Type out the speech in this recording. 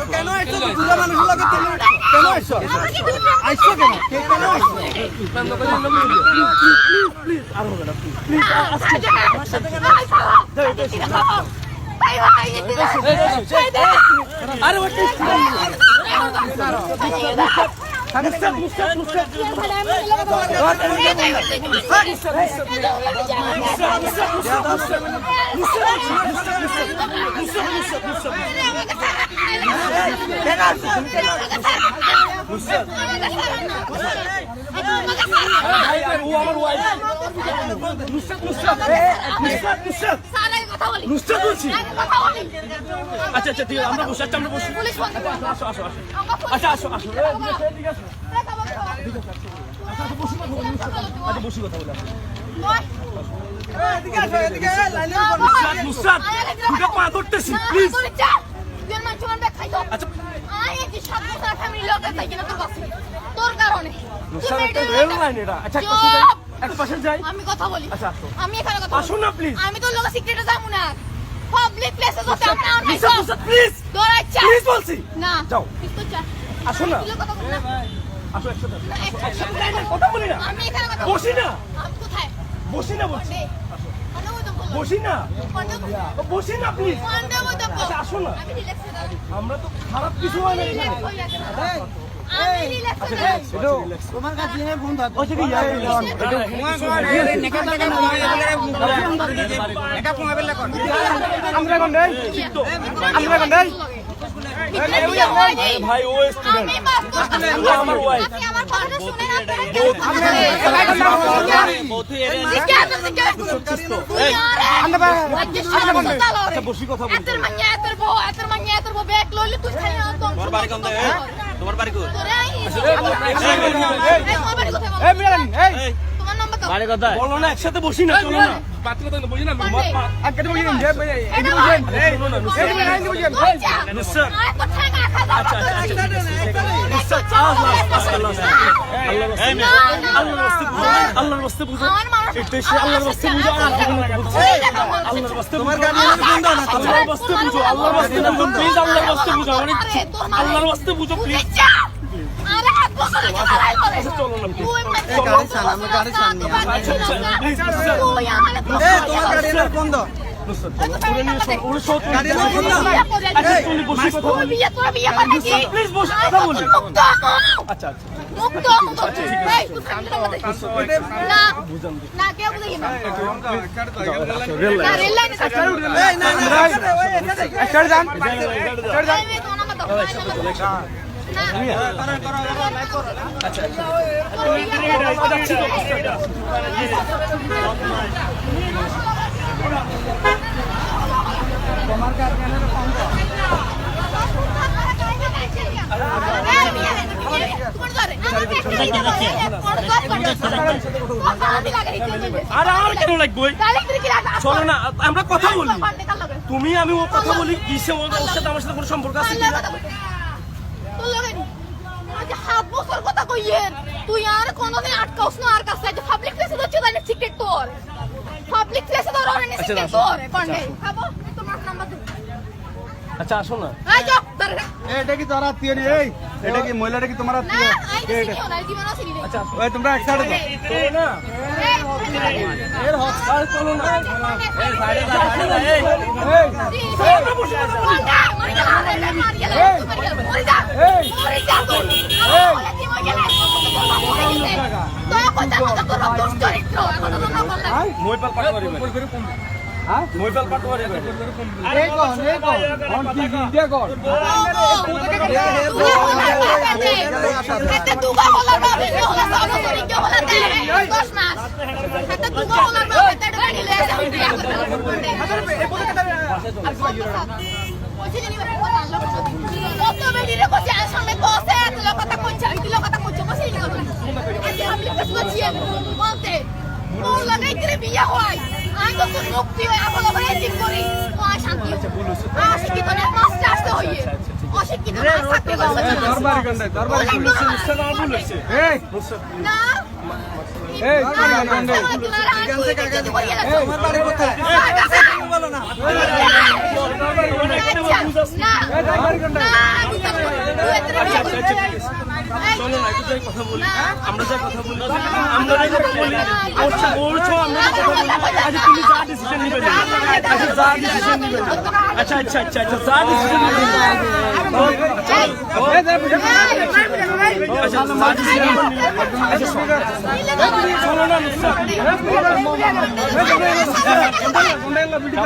কেন আইছো বুড়া মানুষের লাগে কেন আইছো আইছো কেন কেন আইছো প্লিজ আর হবে না প্লিজ আরে আচ্ছা আচ্ছা ঠিক আছে আমরা বসে আমরা বসি আসো আসো আসো আচ্ছা আসো আসো ঠিক আছে আচ্ছা বসি কথা বলে এদিকে আসো এদিকে লাইনের উপর নুসরাত দুটো পা ধরতেছি প্লিজ তুই মান চুমান ব্যাগ খাইছো আচ্ছা আই এই যে সব কথা ফ্যামিলি লোকে তাই না তোর কাছে তোর কারণে নুসরাত তো রেল লাইন এটা আচ্ছা এক পাশে যাই আমি কথা বলি আচ্ছা আমি এখানে কথা আসো না প্লিজ আমি তো লোক সিক্রেটে যাবো না পাবলিক প্লেসে তো যাও না নুসরাত প্লিজ তোর আচ্ছা প্লিজ বলছি না যাও তো চা আসো না আসো একসাথে কথা বলি না আমি এখানে কথা বসি না আমি কোথায় বসি না বলছি বসি না বসি না প্লিজ আচ্ছা আসো না আমরা তো খারাপ কিছু হয় না তোমার কাছে ফোন দাও ওই যে আমরা কোন দেই আমরা কোন দেই ভাই ও স্টুডেন্ট আমার ওয়াইফ আমার কথা শুনে না আচ্ছা বসি কথা বল এত মানিয়া এত বউ ব্যাগ লইলে তুই খাই না তোমার বাড়ি কোন দেই তোমার বাড়ি কই এই মিলান এই তোমার নাম্বার দাও বাড়ি কোথায় বলো না একসাথে বসি না চলো না বাত কথা বসি না আর কেটে বসি না এই বসেন এই শোনো না এই বসেন নুসরাত কোথায় না খাওয়া আচ্ছা আচ্ছা নুসরাত আল্লাহর রাস্তে বুঝো এটা সে আল্লাহর রাস্তে বুঝো আল্লাহর রাস্তে তোমার গাড়ি বন্ধ না আল্লাহর রাস্তে বুঝো আল্লাহর রাস্তে বুঝো প্লিজ আল্লাহর রাস্তে বুঝো আল্লাহর রাস্তে বুঝো প্লিজ আরে হাত বসো না চলো না গাড়ি চালান আমরা গাড়ি চালানি তোমার গাড়ি বন্ধ তোমার কাছে চলো না আমরা কথা বলি তুমি আমি ও কথা বলি কিসে ওর সাথে আমার সাথে কোনো সম্পর্ক আছে তুই আর কোনদিন আটকাওস না আর কাছে পাবলিক প্লেসে তো চলে সিক্রেট তোর পাবলিক প্লেসে তো রনে সিক্রেট তোর কোনে খাবো তোমার নাম্বার দে আচ্ছা আসো না এই যাও এটা কি তোর আত্মীয় নি এই এটা কি মহিলাটা কি তোমার আত্মীয় আচ্ছা ওই তোমরা এক সাইডে চলো না এর হসপিটাল চলো না এই সাইডে যা এই তোমরা বসে আছো মোবাইল পাট করে হ্যাঁ মোবাইল পাট করে এই কোন অন কি ভিডিও কর এতে দুগা হলা বাবে হলা সানো করি কে হলা দে 10 মাস এতে দুগা হলা বাবে এতে গাড়ি লে যাও এই বলে কথা ওই যে নিবারে কথা আনলো কত বেরিরে কইছে সামনে বসে এত কথা কইছে এই দিলো কথা কইছে বসে এই কথা এতে আমি কিছু কইছি বলতে ওর লাগাই করে বিয়া হয় আমি তো মুক্তি হই আপন ওখানে ঠিক করি ও শান্তি আচ্ছা বলুস আশিকি তো না মাস্টার আসতে হইয়ে অশিক্ষিত মানুষ চাকরি করছে না। দরবারি গন্ডে দরবারি বলেন পুলিশ না। মুস্তাদ আবুল হইছে এই না। এই, না, দরবারি না, গন্ডে। না, তুই যদি করিয়ে রাখো। তোমার বাড়ি কোথায় আমার কাছে বলো না না। এই দরবারি গন্ডে না, দিতে পারবো না। তুই এত আচ্ছা আচ্ছা ঠিক আছে চলো না একটু যাই কথা বলি আমরা যাই কথা বলি আমরা যাই কথা বলি বলছো আমরা যাই কথা বলি আচ্ছা তুমি যা ডিসিশন নিবে আচ্ছা যা ডিসিশন নিবে আচ্ছা আচ্ছা আচ্ছা আচ্ছা যা ডিসিশন নিবে এই দে বুঝা আচ্ছা যা ডিসিশন নিবে আচ্ছা চলো না নুসরাত এই দরবারি গন্ডে ভিডিও